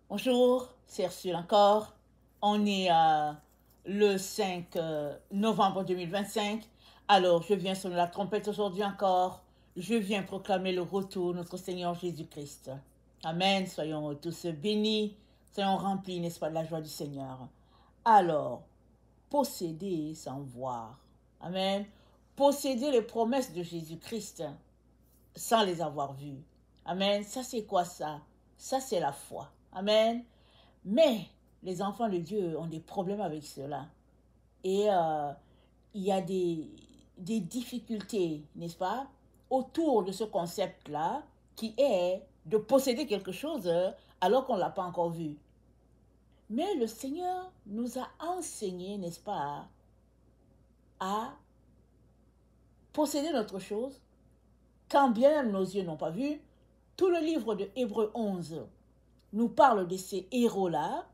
Bonjour, c'est Ursule encore. On est le 5 novembre 2025. Alors, je viens sonner la trompette aujourd'hui encore. Je viens proclamer le retour de notre Seigneur Jésus-Christ. Amen. Soyons tous bénis. Soyons remplis, n'est-ce pas, de la joie du Seigneur. Alors, posséder sans voir. Amen. Posséder les promesses de Jésus-Christ sans les avoir vues. Amen. Ça, c'est quoi ça? Ça, c'est la foi. Amen. Mais les enfants de Dieu ont des problèmes avec cela. Et il y a des difficultés, n'est-ce pas, autour de ce concept-là, qui est de posséder quelque chose alors qu'on ne l'a pas encore vu. Mais le Seigneur nous a enseigné, n'est-ce pas, à posséder notre chose, quand bien même nos yeux n'ont pas vu. Tout le livre de Hébreux 11 nous parle de ces héros-là,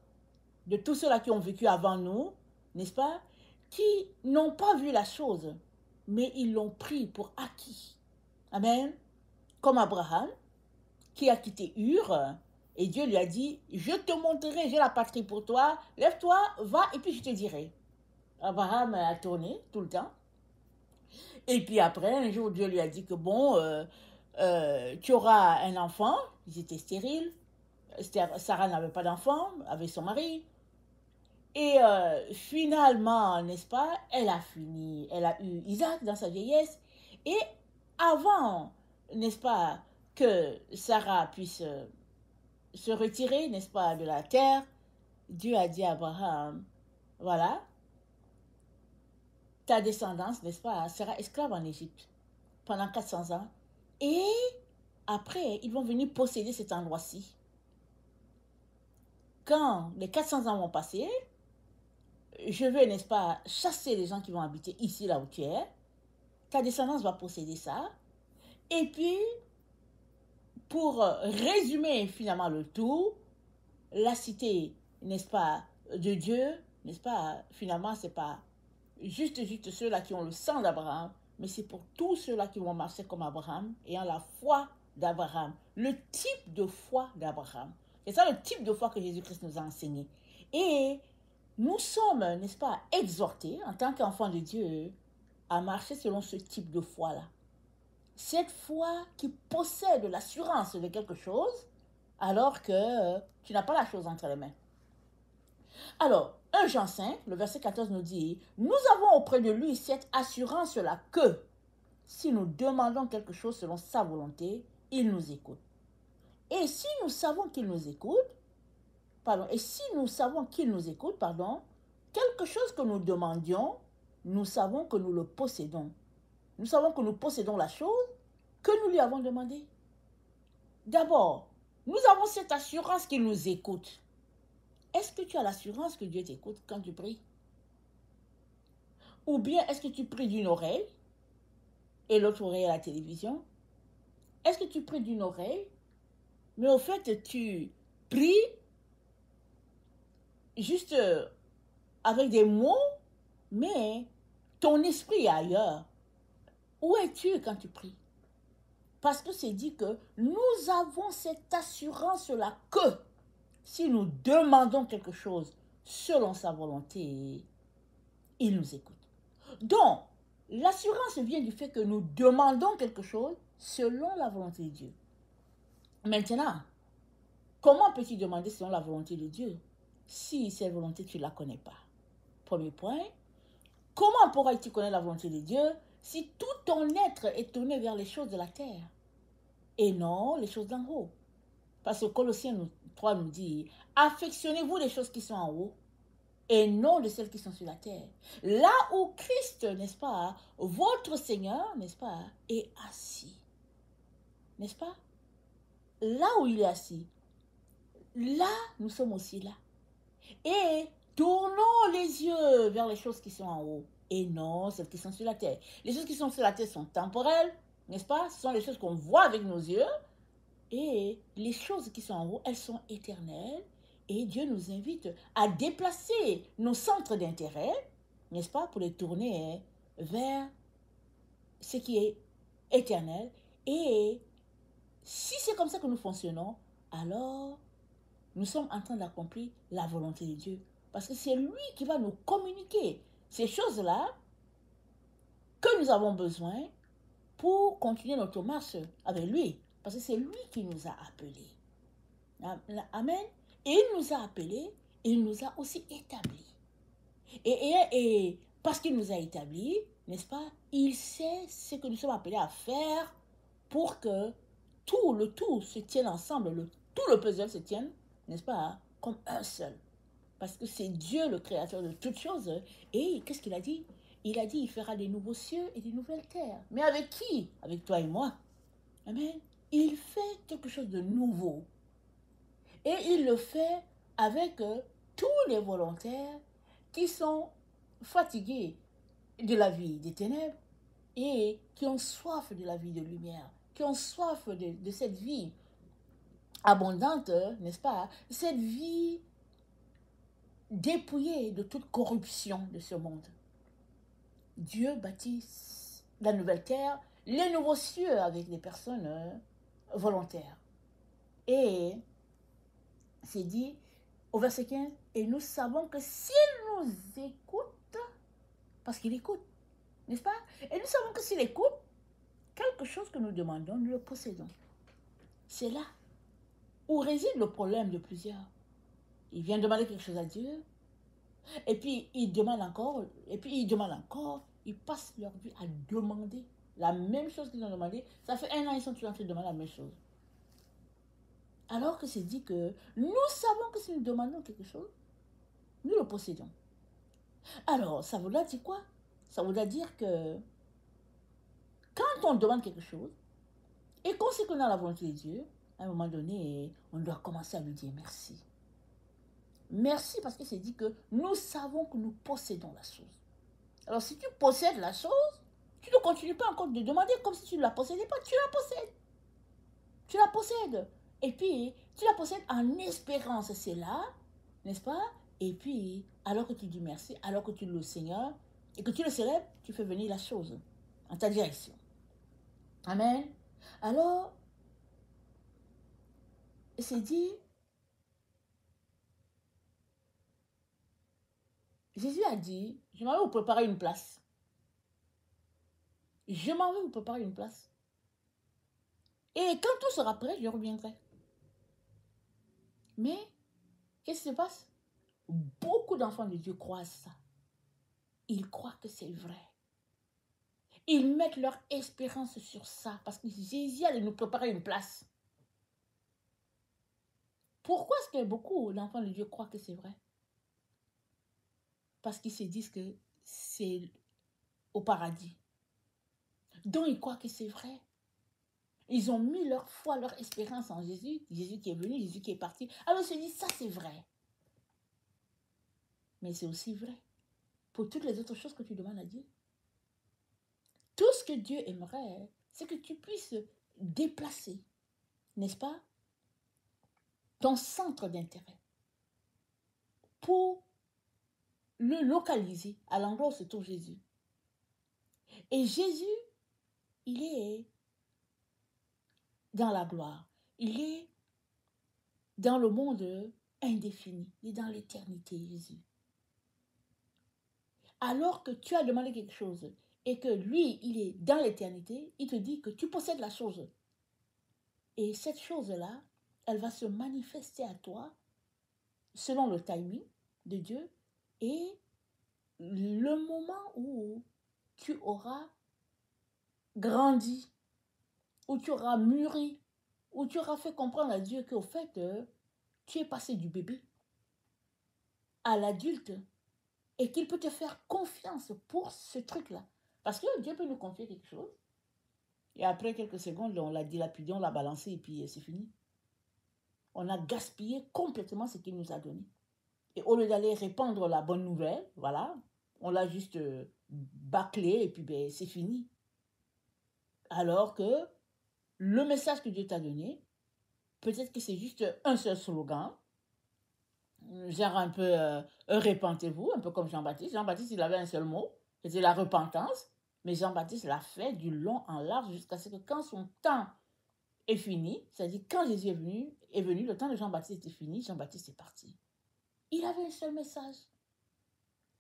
de tous ceux-là qui ont vécu avant nous, n'est-ce pas, qui n'ont pas vu la chose, mais ils l'ont pris pour acquis. Amen. Comme Abraham, qui a quitté Ur, et Dieu lui a dit, je te montrerai, j'ai la patrie pour toi, lève-toi, va, et puis je te dirai. Abraham a tourné tout le temps. Et puis après, un jour, Dieu lui a dit que bon, tu auras un enfant. Ils étaient stériles. Sarah n'avait pas d'enfant avec son mari. Et finalement, n'est-ce pas, elle a eu Isaac dans sa vieillesse. Et avant, n'est-ce pas, que Sarah puisse se retirer, n'est-ce pas, de la terre, Dieu a dit à Abraham, voilà, ta descendance, n'est-ce pas, sera esclave en Égypte pendant 400 ans. Et après, ils vont venir posséder cet endroit-ci. Quand les 400 ans vont passer, je vais, n'est-ce pas, chasser les gens qui vont habiter ici, là où tu es. Ta descendance va posséder ça. Et puis, pour résumer finalement le tout, la cité, n'est-ce pas, de Dieu, n'est-ce pas, finalement, c'est pas juste ceux-là qui ont le sang d'Abraham, mais c'est pour tous ceux-là qui vont marcher comme Abraham, ayant la foi d'Abraham, le type de foi d'Abraham. C'est ça le type de foi que Jésus-Christ nous a enseigné. Et nous sommes, n'est-ce pas, exhortés, en tant qu'enfants de Dieu, à marcher selon ce type de foi-là. Cette foi qui possède l'assurance de quelque chose, alors que tu n'as pas la chose entre les mains. Alors, 1 Jean 5, le verset 14 nous dit, nous avons auprès de lui cette assurance-là que, si nous demandons quelque chose selon sa volonté, il nous écoute. Et si nous savons qu'il nous écoute, quelque chose que nous demandions, nous savons que nous le possédons. Nous savons que nous possédons la chose que nous lui avons demandée. D'abord, nous avons cette assurance qu'il nous écoute. Est-ce que tu as l'assurance que Dieu t'écoute quand tu pries? Ou bien est-ce que tu pries d'une oreille et l'autre oreille à la télévision? Est-ce que tu pries d'une oreille, mais au fait tu pries juste avec des mots, mais ton esprit est ailleurs? Où es-tu quand tu pries? Parce que c'est dit que nous avons cette assurance-là que si nous demandons quelque chose selon sa volonté, il nous écoute. Donc, l'assurance vient du fait que nous demandons quelque chose selon la volonté de Dieu. Maintenant, comment peux-tu demander selon la volonté de Dieu si cette volonté, tu ne la connais pas? Premier point, comment pourrais-tu connaître la volonté de Dieu si tout ton être est tourné vers les choses de la terre et non les choses d'en haut? Parce que Colossiens 3 nous dit, affectionnez-vous les choses qui sont en haut et non de celles qui sont sur la terre. Là où Christ, n'est-ce pas, votre Seigneur, n'est-ce pas, est assis. N'est-ce pas? Là où il est assis, là, nous sommes aussi là. Et tournons les yeux vers les choses qui sont en haut et non celles qui sont sur la terre. Les choses qui sont sur la terre sont temporelles, n'est-ce pas? Ce sont les choses qu'on voit avec nos yeux. Et les choses qui sont en haut, elles sont éternelles. Et Dieu nous invite à déplacer nos centres d'intérêt, n'est-ce pas, pour les tourner vers ce qui est éternel. Et si c'est comme ça que nous fonctionnons, alors nous sommes en train d'accomplir la volonté de Dieu. Parce que c'est lui qui va nous communiquer ces choses-là que nous avons besoin pour continuer notre marche avec lui. Parce que c'est lui qui nous a appelés. Amen. Et il nous a appelés, et il nous a aussi établis. Et parce qu'il nous a établis, n'est-ce pas, il sait ce que nous sommes appelés à faire pour que le tout se tienne ensemble, tout le puzzle se tienne, n'est-ce pas, comme un seul. Parce que c'est Dieu le créateur de toutes choses. Et qu'est-ce qu'il a dit? Il a dit, il fera des nouveaux cieux et des nouvelles terres. Mais avec qui? Avec toi et moi. Amen. Il fait quelque chose de nouveau. Et il le fait avec tous les volontaires qui sont fatigués de la vie des ténèbres et qui ont soif de la vie de lumière, qui ont soif de cette vie abondante, n'est-ce pas? Cette vie dépouillée de toute corruption de ce monde. Dieu bâtit la nouvelle terre, les nouveaux cieux avec des personnes volontaires. Et c'est dit au verset 15, et nous savons que s'il nous écoute, parce qu'il écoute, n'est-ce pas? Et nous savons que s'il écoute, quelque chose que nous demandons, nous le possédons. C'est là où réside le problème de plusieurs. Ils viennent demander quelque chose à Dieu, et puis ils demandent encore, et puis ils demandent encore, ils passent leur vie à demander la même chose qu'ils ont demandé. Ça fait 1 an, ils sont toujours en train de demander la même chose. Alors que c'est dit que nous savons que si nous demandons quelque chose, nous le possédons. Alors, ça voudra dire quoi? Ça voudra dire que quand on demande quelque chose, et qu'on sait qu'on a la volonté de Dieu, à un moment donné, on doit commencer à lui dire merci. Merci parce que c'est dit que nous savons que nous possédons la chose. Alors, si tu possèdes la chose, tu ne continues pas encore de demander comme si tu ne la possédais pas. Tu la possèdes. Tu la possèdes. Et puis, tu la possèdes en espérance, c'est là, n'est-ce pas? Et puis, alors que tu dis merci, alors que tu loues le Seigneur, et que tu le célèbres, tu fais venir la chose en ta direction. Amen. Alors, c'est dit, Jésus a dit, je m'en vais vous préparer une place. Je m'en vais vous préparer une place. Et quand tout sera prêt, je reviendrai. Mais, qu'est-ce qui se passe? Beaucoup d'enfants de Dieu croient ça. Ils croient que c'est vrai. Ils mettent leur espérance sur ça parce que Jésus allait nous préparer une place. Pourquoi est-ce que beaucoup d'enfants de Dieu croient que c'est vrai? Parce qu'ils se disent que c'est au paradis. Donc ils croient que c'est vrai. Ils ont mis leur foi, leur espérance en Jésus. Jésus qui est venu, Jésus qui est parti. Alors ils se disent, ça c'est vrai. Mais c'est aussi vrai pour toutes les autres choses que tu demandes à Dieu. Tout ce que Dieu aimerait, c'est que tu puisses déplacer, n'est-ce pas, ton centre d'intérêt pour le localiser à l'endroit où se trouve Jésus. Et Jésus, il est dans la gloire. Il est dans le monde indéfini. Il est dans l'éternité, Jésus. Alors que tu as demandé quelque chose et que lui, il est dans l'éternité, il te dit que tu possèdes la chose. Et cette chose-là, elle va se manifester à toi selon le timing de Dieu et le moment où tu auras grandi, où tu auras mûri, où tu auras fait comprendre à Dieu qu'au fait, tu es passé du bébé à l'adulte et qu'il peut te faire confiance pour ce truc-là. Parce que Dieu peut nous confier quelque chose et après quelques secondes, on l'a dilapidé, on l'a balancé et puis c'est fini. On a gaspillé complètement ce qu'il nous a donné. Et au lieu d'aller répandre la bonne nouvelle, voilà, on l'a juste bâclé et puis ben, c'est fini. Alors que le message que Dieu t'a donné, peut-être que c'est juste un seul slogan, genre un peu repentez-vous, un peu comme Jean-Baptiste. Jean-Baptiste, il avait un seul mot, c'était la repentance, mais Jean-Baptiste l'a fait du long en large jusqu'à ce que quand son temps est fini, c'est-à-dire quand Jésus est venu est venu, le temps de Jean-Baptiste était fini, Jean-Baptiste est parti. Il avait un seul message.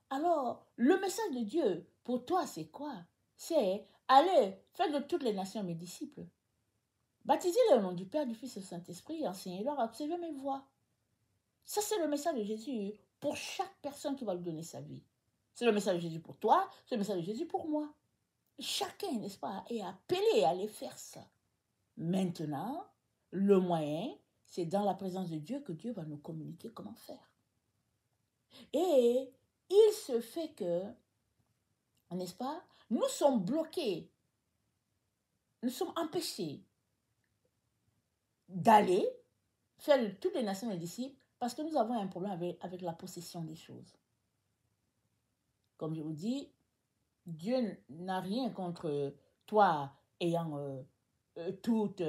Alors, le message de Dieu pour toi, c'est quoi? C'est allez, faites de toutes les nations mes disciples. Baptisez-les au nom du Père, du Fils et du Saint-Esprit, enseignez-leur à observer mes voies. Ça, c'est le message de Jésus pour chaque personne qui va lui donner sa vie. C'est le message de Jésus pour toi, c'est le message de Jésus pour moi. Chacun, n'est-ce pas, est appelé à aller faire ça. Maintenant, le moyen, c'est dans la présence de Dieu que Dieu va nous communiquer comment faire. Et il se fait que, n'est-ce pas, nous sommes bloqués, nous sommes empêchés d'aller faire de toutes les nations des disciples parce que nous avons un problème avec la possession des choses. Comme je vous dis, Dieu n'a rien contre toi ayant toutes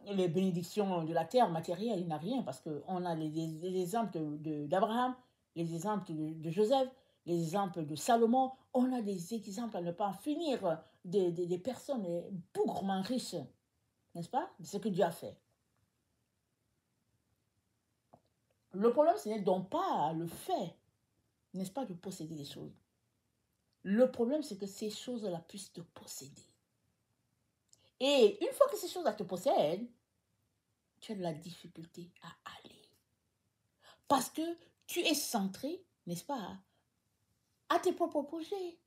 les bénédictions de la terre matérielle, il n'a rien parce qu'on a les exemples d'Abraham, les exemples de Joseph, les exemples de Salomon, on a des exemples à ne pas en finir des personnes bougrement riches, n'est-ce pas? De ce que Dieu a fait. Le problème, ce n'est donc pas le fait, n'est-ce pas, de posséder des choses. Le problème, c'est que ces choses-là puissent te posséder. Et une fois que ces choses-là te possèdent, tu as de la difficulté à aller. Parce que tu es centré, n'est-ce pas, à tes propres projets.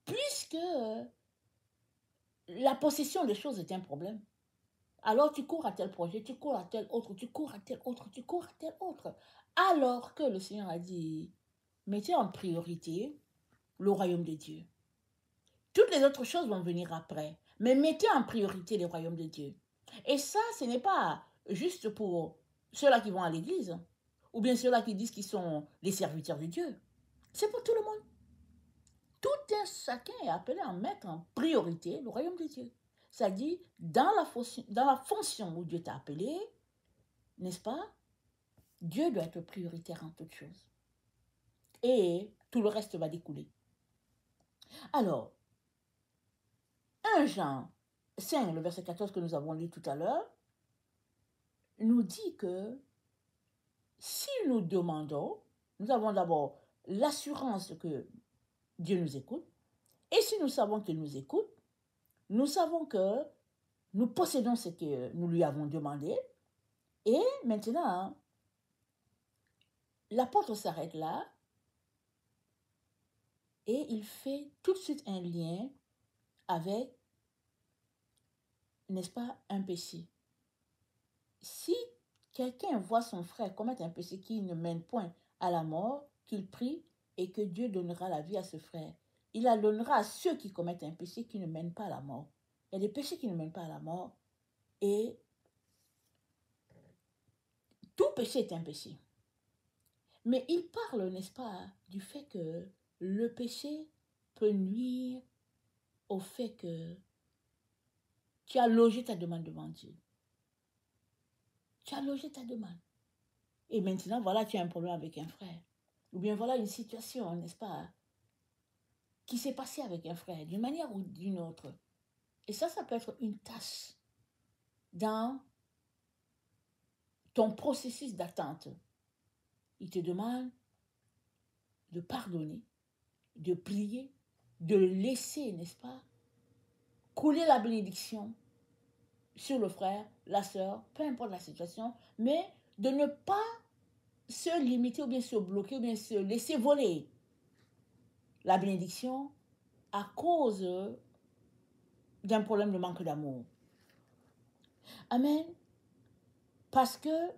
Puisque la possession des choses est un problème. Alors tu cours à tel projet, tu cours à tel autre, tu cours à tel autre, tu cours à tel autre. Alors que le Seigneur a dit, mettez en priorité le royaume de Dieu. Toutes les autres choses vont venir après. Mais mettez en priorité le royaume de Dieu. Et ça, ce n'est pas juste pour ceux-là qui vont à l'église, ou bien ceux-là qui disent qu'ils sont les serviteurs de Dieu. C'est pour tout le monde. Tout un chacun est appelé à mettre en priorité le royaume de Dieu. C'est-à-dire, dans la fonction où Dieu t'a appelé, n'est-ce pas? Dieu doit être prioritaire en toutes choses. Et tout le reste va découler. Alors, 1 Jean 5, le verset 14 que nous avons lu tout à l'heure, nous dit que si nous demandons, nous avons d'abord l'assurance que Dieu nous écoute, et si nous savons qu'il nous écoute, nous savons que nous possédons ce que nous lui avons demandé, et maintenant, l'apôtre s'arrête là, et il fait tout de suite un lien avec, n'est-ce pas, un péché. Si quelqu'un voit son frère commettre un péché qui ne mène point à la mort, qu'il prie et que Dieu donnera la vie à ce frère. Il la donnera à ceux qui commettent un péché qui ne mène pas à la mort. Il y a des péchés qui ne mènent pas à la mort et tout péché est un péché. Mais il parle, n'est-ce pas, du fait que le péché peut nuire au fait que tu as logé ta demande devant Dieu. Tu as logé ta demande. Et maintenant, voilà, tu as un problème avec un frère. Ou bien voilà une situation, n'est-ce pas, qui s'est passée avec un frère, d'une manière ou d'une autre. Et ça peut être une tâche dans ton processus d'attente. Il te demande de pardonner, de prier, de laisser, n'est-ce pas, couler la bénédiction sur le frère, la sœur, peu importe la situation, mais de ne pas se limiter ou bien se bloquer ou bien se laisser voler la bénédiction à cause d'un problème de manque d'amour. Amen. Parce que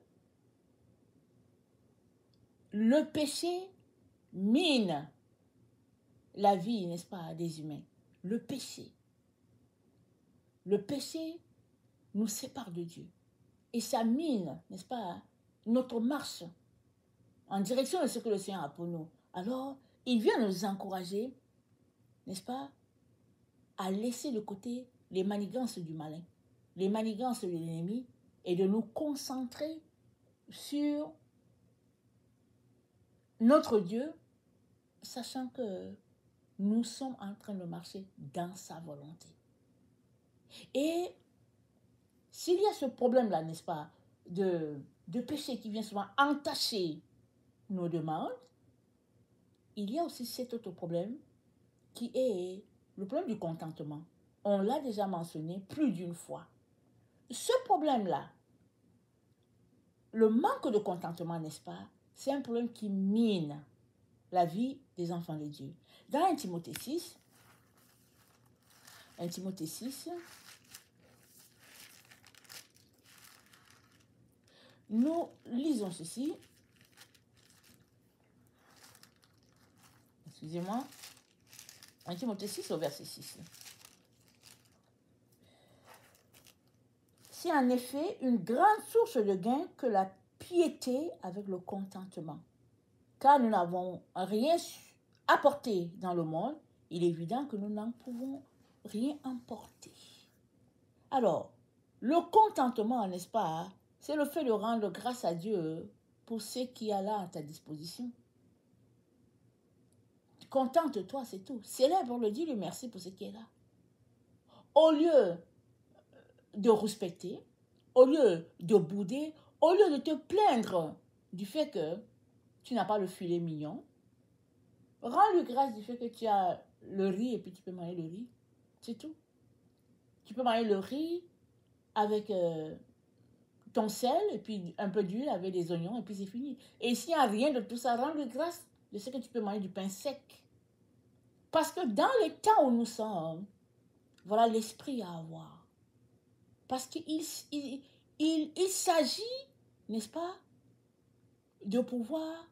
le péché mine la vie, n'est-ce pas, des humains. Le péché nous sépare de Dieu. Et ça mine, n'est-ce pas, notre marche en direction de ce que le Seigneur a pour nous. Alors, il vient nous encourager, n'est-ce pas, à laisser de côté les manigances du malin, les manigances de l'ennemi, et de nous concentrer sur notre Dieu, sachant que nous sommes en train de marcher dans sa volonté. Et s'il y a ce problème-là, n'est-ce pas, de péché qui vient souvent entacher nos demandes, il y a aussi cet autre problème qui est le problème du contentement. On l'a déjà mentionné plus d'une fois. Ce problème-là, le manque de contentement, n'est-ce pas, c'est un problème qui mine la vie des enfants de Dieu. Dans 1 Timothée 6, nous lisons ceci. Excusez-moi. 1 Timothée 6 au verset 6. C'est en effet une grande source de gain que la piété avec le contentement. Car nous n'avons rien apporté dans le monde, il est évident que nous n'en pouvons rien emporter. Alors, le contentement, n'est-ce pas, c'est le fait de rendre grâce à Dieu pour ce qu'il y a là à ta disposition. Contente-toi, c'est tout. Célèbre-le, dis-lui merci pour ce qui est là. Au lieu de respecter, au lieu de bouder, au lieu de te plaindre du fait que tu n'as pas le filet mignon, rends-lui grâce du fait que tu as le riz et puis tu peux manger le riz. C'est tout. Tu peux manger le riz avec ton sel et puis un peu d'huile avec des oignons et puis c'est fini. Et s'il n'y a rien de tout ça, rends-lui grâce de ce que tu peux manger du pain sec. Parce que dans les temps où nous sommes, voilà l'esprit à avoir. Parce qu'il s'agit, n'est-ce pas, de pouvoir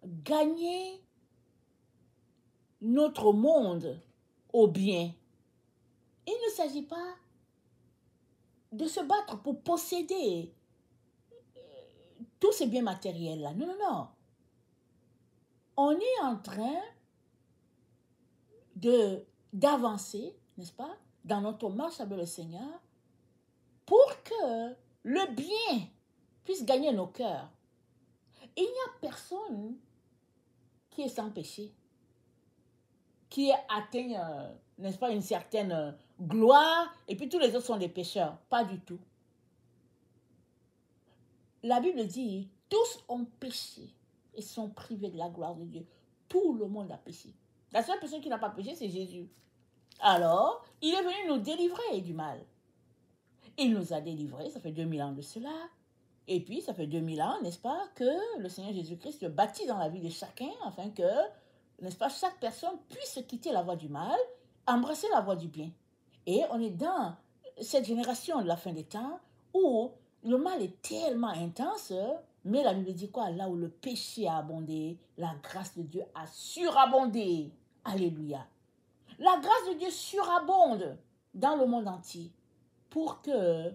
gagner notre monde au bien. Il ne s'agit pas de se battre pour posséder tous ces biens matériels-là. Non, non, non. On est en train d'avancer, n'est-ce pas, dans notre marche avec le Seigneur pour que le bien puisse gagner nos cœurs. Il n'y a personne qui est sans péché, qui atteint, n'est-ce pas, une certaine gloire, et puis tous les autres sont des pécheurs. Pas du tout. La Bible dit, tous ont péché et sont privés de la gloire de Dieu. Tout le monde a péché. La seule personne qui n'a pas péché, c'est Jésus. Alors, il est venu nous délivrer du mal. Il nous a délivrés, ça fait 2000 ans de cela. Et puis, ça fait 2000 ans, n'est-ce pas, que le Seigneur Jésus-Christ bâtit dans la vie de chacun, afin que, n'est-ce pas, chaque personne puisse quitter la voie du mal, embrasser la voie du bien. Et on est dans cette génération de la fin des temps où le mal est tellement intense, mais la Bible dit quoi? Là où le péché a abondé, la grâce de Dieu a surabondé. Alléluia. La grâce de Dieu surabonde dans le monde entier pour que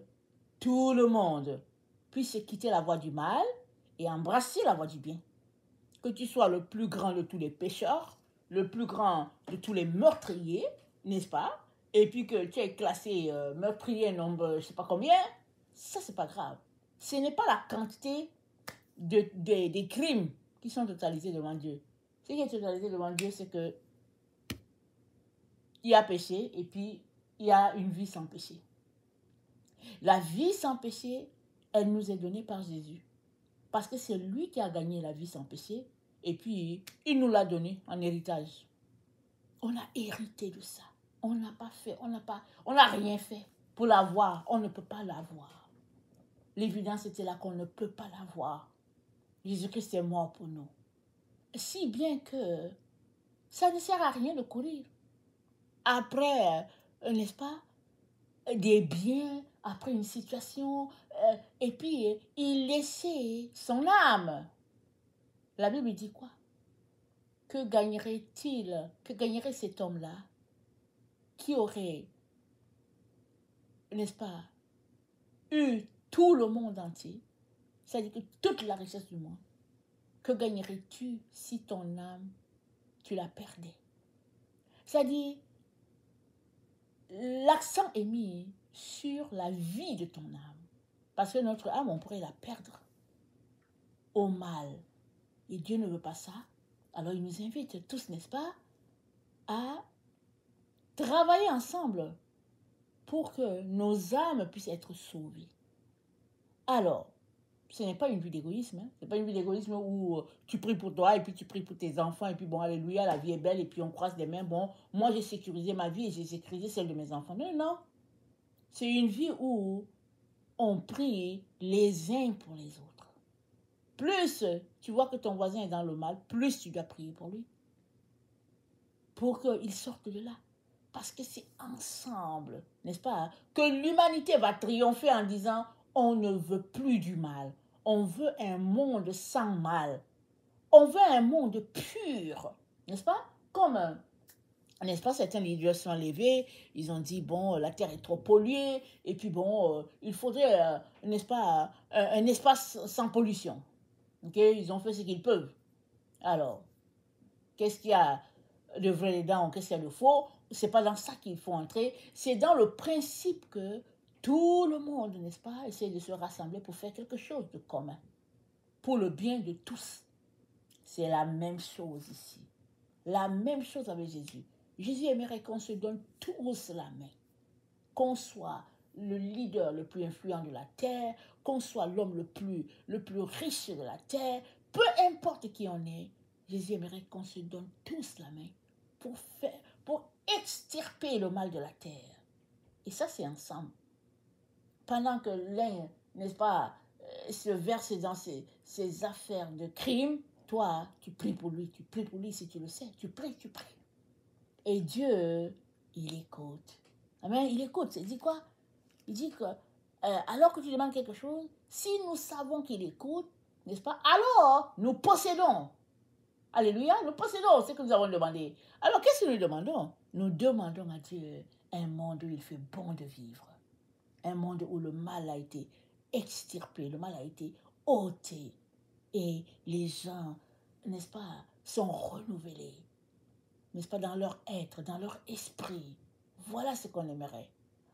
tout le monde puisse quitter la voie du mal et embrasser la voie du bien. Que tu sois le plus grand de tous les pécheurs, le plus grand de tous les meurtriers, n'est-ce pas? Et puis que tu es classé meurtrier nombre je ne sais pas combien, ça c'est pas grave. Ce n'est pas la quantité des crimes qui sont totalisés devant Dieu. Ce qui est totalisé devant Dieu, c'est que il y a péché et puis il y a une vie sans péché. La vie sans péché, elle nous est donnée par Jésus. Parce que c'est lui qui a gagné la vie sans péché et puis il nous l'a donnée en héritage. On a hérité de ça. On n'a pas fait, on n'a rien fait pour l'avoir. On ne peut pas l'avoir. L'évidence était là qu'on ne peut pas l'avoir. Jésus-Christ est mort pour nous. Si bien que ça ne sert à rien de courir après, n'est-ce pas, des biens, après une situation, et puis il laissait son âme. La Bible dit quoi? Que gagnerait-il, que gagnerait cet homme-là qui aurait, n'est-ce pas, eu tout le monde entier, c'est-à-dire que toute la richesse du monde, que gagnerais-tu si ton âme, tu la perdais? C'est-à-dire, l'accent est mis sur la vie de ton âme. Parce que notre âme, on pourrait la perdre au mal. Et Dieu ne veut pas ça. Alors il nous invite tous, n'est-ce pas, à travailler ensemble pour que nos âmes puissent être sauvées. Alors, ce n'est pas une vie d'égoïsme. Hein. Ce n'est pas une vie d'égoïsme où tu pries pour toi et puis tu pries pour tes enfants et puis bon, alléluia, la vie est belle et puis on croise les mains. Bon, moi j'ai sécurisé ma vie et j'ai sécurisé celle de mes enfants. Non, non. C'est une vie où on prie les uns pour les autres. Plus tu vois que ton voisin est dans le mal, plus tu dois prier pour lui. Pour qu'il sorte de là. Parce que c'est ensemble, n'est-ce pas, hein, que l'humanité va triompher en disant on ne veut plus du mal. On veut un monde sans mal. On veut un monde pur, n'est-ce pas? Comme, n'est-ce pas, certains leaders sont levés, ils ont dit, bon, la terre est trop polluée, et puis bon, il faudrait, n'est-ce pas, un espace sans pollution. Ok, ils ont fait ce qu'ils peuvent. Alors, qu'est-ce qu'il y a de vrai dedans, qu'est-ce qu'il y a de faux? C'est pas dans ça qu'il faut entrer, c'est dans le principe que tout le monde, n'est-ce pas, essaie de se rassembler pour faire quelque chose de commun, pour le bien de tous. C'est la même chose ici. La même chose avec Jésus. Jésus aimerait qu'on se donne tous la main. Qu'on soit le leader le plus influent de la terre, qu'on soit l'homme le plus riche de la terre, peu importe qui on est, Jésus aimerait qu'on se donne tous la main pour extirper le mal de la terre. Et ça, c'est ensemble. Pendant que l'un, n'est-ce pas, se verse dans ses affaires de crime, toi, tu pries pour lui si tu le sais. Tu pries. Et Dieu, il écoute. Amen, il écoute. Il dit quoi? Il dit que, alors que tu demandes quelque chose, si nous savons qu'il écoute, n'est-ce pas, alors nous possédons. Alléluia, nous possédons ce que nous avons demandé. Alors, qu'est-ce que nous demandons? Nous demandons à Dieu un monde où il fait bon de vivre. Un monde où le mal a été extirpé, le mal a été ôté. Et les gens, n'est-ce pas, sont renouvelés. N'est-ce pas, dans leur être, dans leur esprit. Voilà ce qu'on aimerait.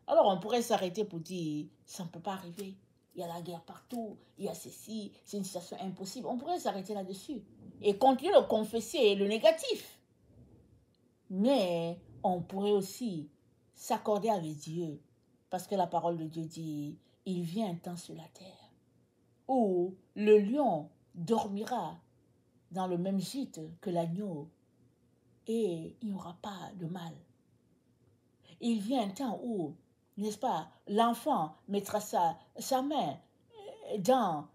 Alors, on pourrait s'arrêter pour dire, ça ne peut pas arriver. Il y a la guerre partout, il y a ceci, c'est une situation impossible. On pourrait s'arrêter là-dessus et continuer de confesser le négatif. Mais on pourrait aussi s'accorder avec Dieu, parce que la parole de Dieu dit, il vient un temps sur la terre où le lion dormira dans le même gîte que l'agneau et il n'y aura pas de mal. Il vient un temps où, n'est-ce pas, l'enfant mettra sa main dans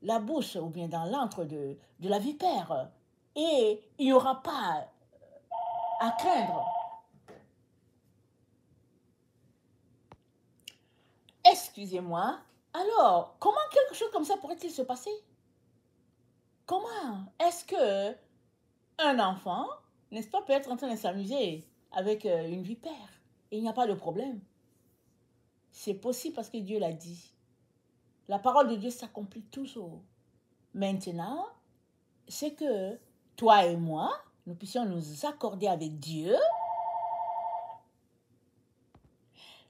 la bouche ou bien dans l'antre de la vipère et il n'y aura pas à craindre. Excusez-moi. Alors, comment quelque chose comme ça pourrait-il se passer? Comment est-ce que un enfant, n'est-ce pas, peut être en train de s'amuser avec une vipère et il n'y a pas de problème? C'est possible parce que Dieu l'a dit. La parole de Dieu s'accomplit toujours. Maintenant, c'est que toi et moi, nous puissions nous accorder avec Dieu.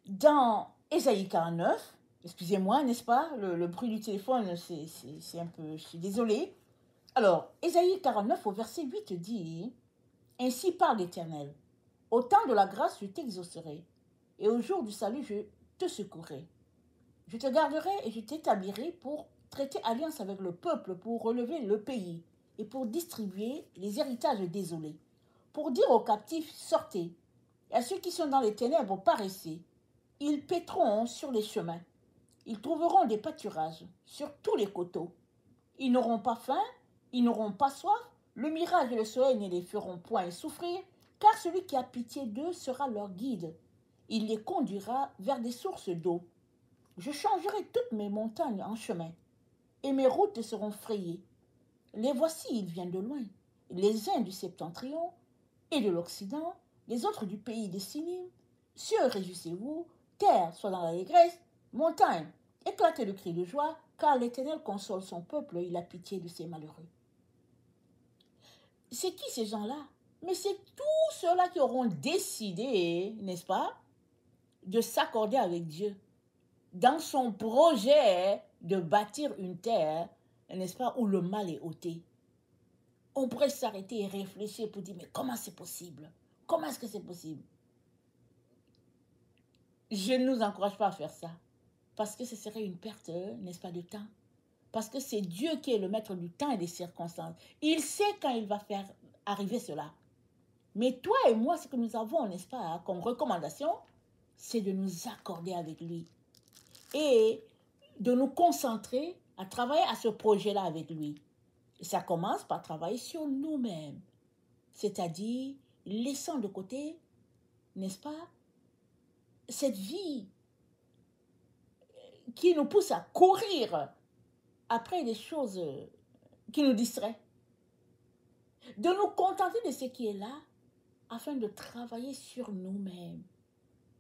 Dans Ésaïe 49, excusez-moi, n'est-ce pas, le bruit du téléphone, c'est un peu, je suis désolée. Alors, Ésaïe 49 au verset 8 dit, « Ainsi parle l'Éternel, au temps de la grâce je t'exaucerai, et au jour du salut je te secourrai. Je te garderai et je t'établirai pour traiter alliance avec le peuple, pour relever le pays, et pour distribuer les héritages désolés, pour dire aux captifs, sortez, et à ceux qui sont dans les ténèbres, paraissez. Ils paîtront sur les chemins. Ils trouveront des pâturages sur tous les coteaux. Ils n'auront pas faim, ils n'auront pas soif. Le mirage et le soleil ne les feront point souffrir, car celui qui a pitié d'eux sera leur guide. Il les conduira vers des sources d'eau. Je changerai toutes mes montagnes en chemin, et mes routes seront frayées. Les voici, ils viennent de loin, les uns du septentrion et de l'Occident, les autres du pays des Sinim. Cieux, réjouissez-vous, terre, soit dans l'allégresse, montagne, éclatez de cris de joie, car l'Éternel console son peuple, il a pitié de ses malheureux. C'est qui ces gens-là? Mais c'est tous ceux-là qui auront décidé, n'est-ce pas, de s'accorder avec Dieu dans son projet de bâtir une terre, n'est-ce pas, où le mal est ôté. On pourrait s'arrêter et réfléchir pour dire, mais comment c'est possible? Comment est-ce que c'est possible? Je ne nous encourage pas à faire ça. parce que ce serait une perte, n'est-ce pas, de temps. Parce que c'est Dieu qui est le maître du temps et des circonstances. Il sait quand il va faire arriver cela. Mais toi et moi, ce que nous avons, n'est-ce pas, comme recommandation, c'est de nous accorder avec lui et de nous concentrer à travailler à ce projet-là avec lui. Et ça commence par travailler sur nous-mêmes, c'est-à-dire laissant de côté, n'est-ce pas, cette vie qui nous pousse à courir après des choses qui nous distraient. De nous contenter de ce qui est là afin de travailler sur nous-mêmes.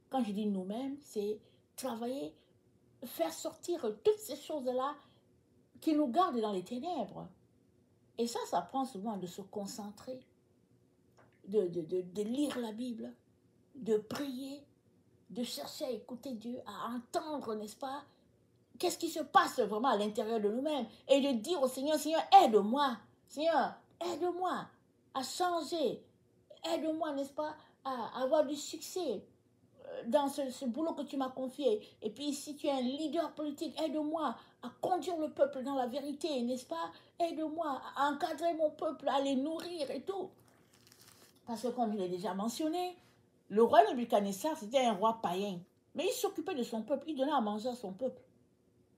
Quand je dis nous-mêmes, c'est travailler, faire sortir toutes ces choses-là qui nous gardent dans les ténèbres. Et ça prend souvent de se concentrer, de lire la Bible, de prier, de chercher à écouter Dieu, à entendre, n'est-ce pas, qu'est-ce qui se passe vraiment à l'intérieur de nous-mêmes et de dire au Seigneur, Seigneur, aide-moi, Seigneur, aide-moi à changer, aide-moi, n'est-ce pas, à avoir du succès dans ce boulot que tu m'as confié. Et puis si tu es un leader politique, aide-moi à conduire le peuple dans la vérité, n'est-ce pas? Aide-moi à encadrer mon peuple, à les nourrir et tout. Parce que comme je l'ai déjà mentionné, le roi Nebuchadnezzar, c'était un roi païen. Mais il s'occupait de son peuple, il donnait à manger à son peuple.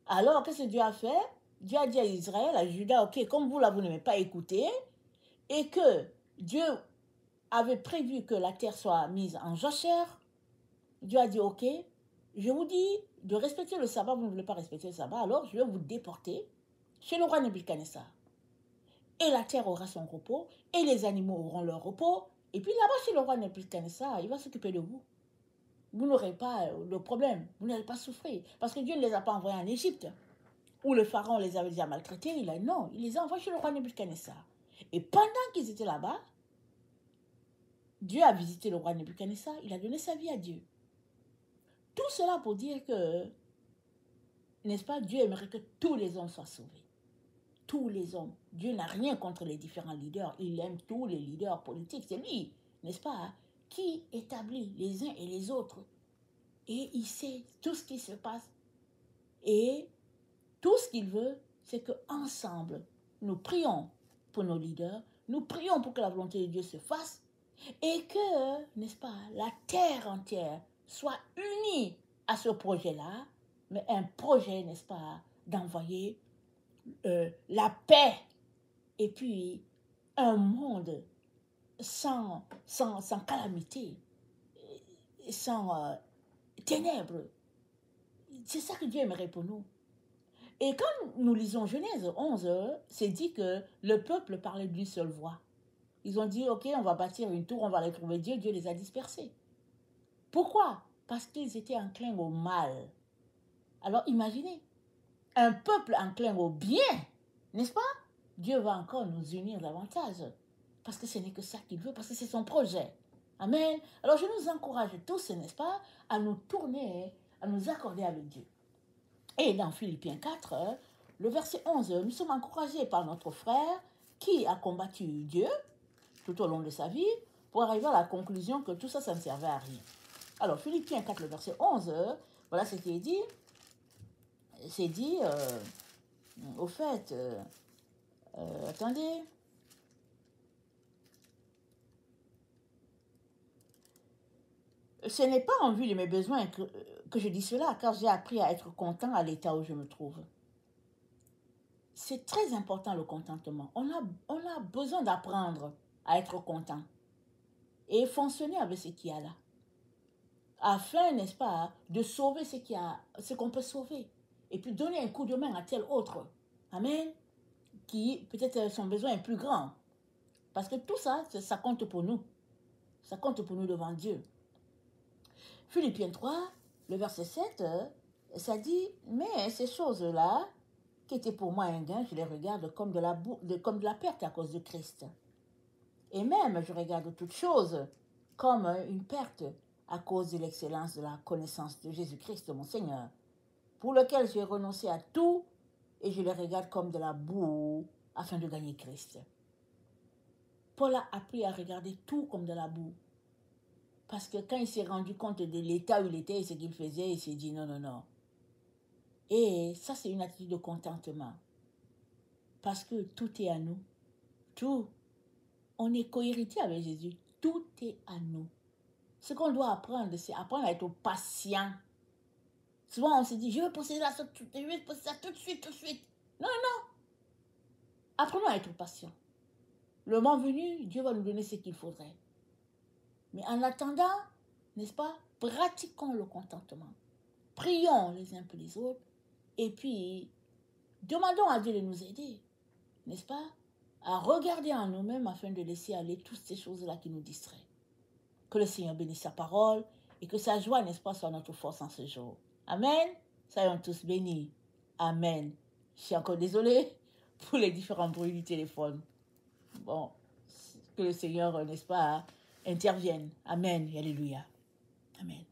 Alors, qu'est-ce que Dieu a fait? Dieu a dit à Israël, à Juda, ok, comme vous là, vous ne m'avez pas écouté, et que Dieu avait prévu que la terre soit mise en jachère, Dieu a dit, ok, je vous dis de respecter le sabbat, vous ne voulez pas respecter le sabbat, alors je vais vous déporter chez le roi Nebuchadnezzar. Et la terre aura son repos, et les animaux auront leur repos, et puis là-bas chez le roi Nebuchadnezzar, il va s'occuper de vous. Vous n'aurez pas de problème, vous n'allez pas souffrir, parce que Dieu ne les a pas envoyés en Égypte, où le pharaon les avait déjà maltraités, non, il les a envoyés chez le roi Nebuchadnezzar. Et pendant qu'ils étaient là-bas, Dieu a visité le roi Nebuchadnezzar, il a donné sa vie à Dieu. Tout cela pour dire que, n'est-ce pas, Dieu aimerait que tous les hommes soient sauvés. Tous les hommes. Dieu n'a rien contre les différents leaders. Il aime tous les leaders politiques. C'est lui, n'est-ce pas, hein, qui établit les uns et les autres. Et il sait tout ce qui se passe. Et tout ce qu'il veut, c'est qu'ensemble, nous prions pour nos leaders, nous prions pour que la volonté de Dieu se fasse et que, n'est-ce pas, la terre entière soit unie à ce projet-là, mais un projet, n'est-ce pas, d'envoyer la paix et puis un monde sans calamité, sans ténèbres. C'est ça que Dieu aimerait pour nous. Et quand nous lisons Genèse 11, c'est dit que le peuple parlait d'une seule voix. Ils ont dit, ok, on va bâtir une tour, on va aller trouver Dieu. Dieu les a dispersés. Pourquoi? Parce qu'ils étaient enclins au mal. Alors imaginez, un peuple enclin au bien, n'est-ce pas? Dieu va encore nous unir davantage. Parce que ce n'est que ça qu'il veut, parce que c'est son projet. Amen. Alors je nous encourage tous, n'est-ce pas, à nous tourner, à nous accorder avec Dieu. Et dans Philippiens 4, le verset 11, nous sommes encouragés par notre frère qui a combattu Dieu tout au long de sa vie pour arriver à la conclusion que tout ça, ça ne servait à rien. Alors, Philippiens 4, le verset 11, voilà ce qui est dit. C'est dit, au fait, attendez. Ce n'est pas en vue de mes besoins que je dis cela, car j'ai appris à être content à l'état où je me trouve. C'est très important le contentement. On a besoin d'apprendre à être content et fonctionner avec ce qu'il y a là. Afin, n'est-ce pas, de sauver ce qu'on peut sauver. Et puis donner un coup de main à tel autre. Amen. Qui peut-être son besoin est plus grand. Parce que tout ça, ça compte pour nous. Ça compte pour nous devant Dieu. Philippiens 3, le verset 7, ça dit, mais ces choses-là, qui étaient pour moi un gain, je les regarde comme de la perte à cause de Christ. Et même, je regarde toutes choses comme une perte à cause de l'excellence de la connaissance de Jésus-Christ, mon Seigneur, pour lequel j'ai renoncé à tout et je les regarde comme de la boue afin de gagner Christ. Paul a appris à regarder tout comme de la boue. Parce que quand il s'est rendu compte de l'état où il était et ce qu'il faisait, il s'est dit non, non, non. Et ça, c'est une attitude de contentement. Parce que tout est à nous. Tout. On est co-héritier avec Jésus. Tout est à nous. Ce qu'on doit apprendre, c'est apprendre à être patient. Souvent, on se dit, je vais posséder ça tout de suite, tout de suite. Non, non. Apprenons à être patient. Le moment venu, Dieu va nous donner ce qu'il faudrait. Mais en attendant, n'est-ce pas, pratiquons le contentement. Prions les uns pour les autres. Et puis, demandons à Dieu de nous aider, n'est-ce pas, à regarder en nous-mêmes afin de laisser aller toutes ces choses-là qui nous distraient. Que le Seigneur bénisse sa parole et que sa joie, n'est-ce pas, soit notre force en ce jour. Amen. Soyons tous bénis. Amen. Je suis encore désolée pour les différents bruits du téléphone. Bon, que le Seigneur, n'est-ce pas, intervienne. Amen. Alléluia. Amen.